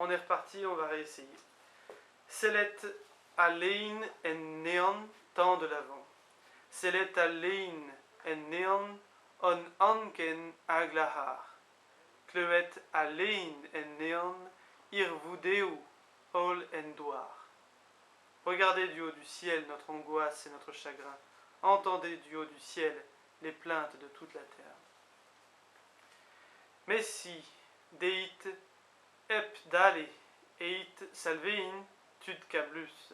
On est reparti, on va réessayer. Sellet allein en neon temps de l'avant. Sellet allein en neon on anken aglahar. Cleuet allein en neon irvudeu ol en doar. Regardez du haut du ciel notre angoisse et notre chagrin. Entendez du haut du ciel les plaintes de toute la terre. Messi deit ep dale eit salvein tud cablus,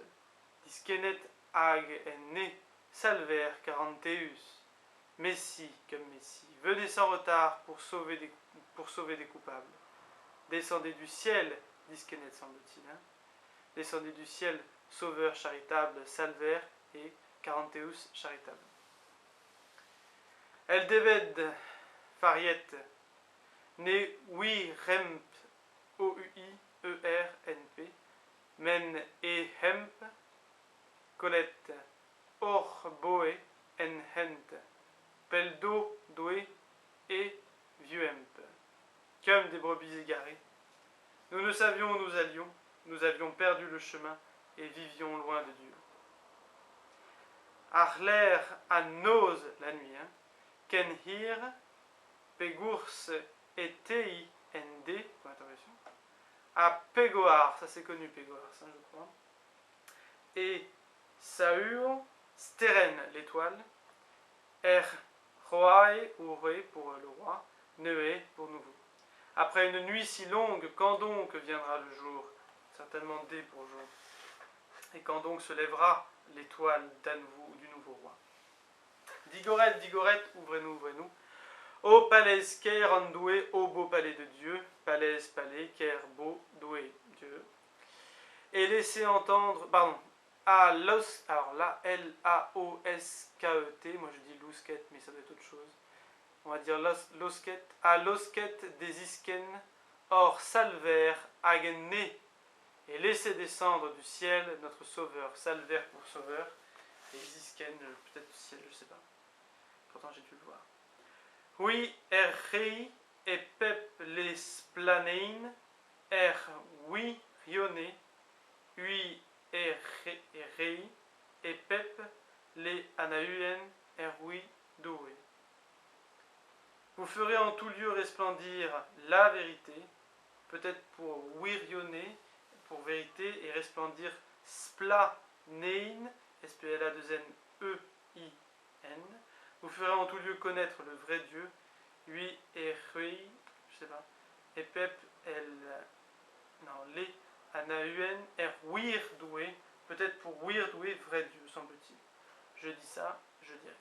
discenet ag en ne salver quaranteus. Messie comme Messie, venez sans retard pour sauver des coupables. Descendez du ciel, discenet semble-t-il, descendez du ciel, sauveur charitable, salver et quaranteus charitable. El deved fariet ne oui remp OUI-ERNP, men e hemp, colette, or boe en hent, peldo doe et vieux hemp. Comme des brebis égarées, nous ne savions où nous allions, nous avions perdu le chemin et vivions loin de Dieu. Arler à nose la nuit, ken hir, pegours et tei nd, point d'interrogation, à Pégoar, ça c'est connu Pégoar, ça je crois, et Saur, Steren, l'étoile, Roae, ou Ré pour le roi, Neé pour nouveau. Après une nuit si longue, quand donc viendra le jour? Certainement D pour jour. Et quand donc se lèvera l'étoile du nouveau roi? Digoret, Digoret, ouvrez-nous, ouvrez-nous. Ô palais ker andoué, ô beau palais de Dieu, palais, palais, ker, beau, doué, Dieu. Et laissez entendre, pardon, à los, alors là, L-A-O-S-K-E-T, moi je dis lousket, mais ça doit être autre chose. On va dire losket, à losket des isken, or salver agenne, et laissez descendre du ciel notre sauveur, salver pour sauveur, et isken, peut-être du ciel, je sais pas. Pourtant j'ai dû le voir. Oui, rei et pep les planein, oui, rionné, oui, rei et pep les anauen, oui, doué. Vous ferez en tout lieu resplendir la vérité, peut-être pour wirionner, pour vérité, et resplendir splanein, S-P-L-A-2-N-E-I-N. Vous ferez en tout lieu connaître le vrai Dieu, lui et rui, je sais pas, et pep, les anauen, wir doué, peut-être pour wir doué, vrai Dieu, semble-t-il. Je dis ça, je dirais.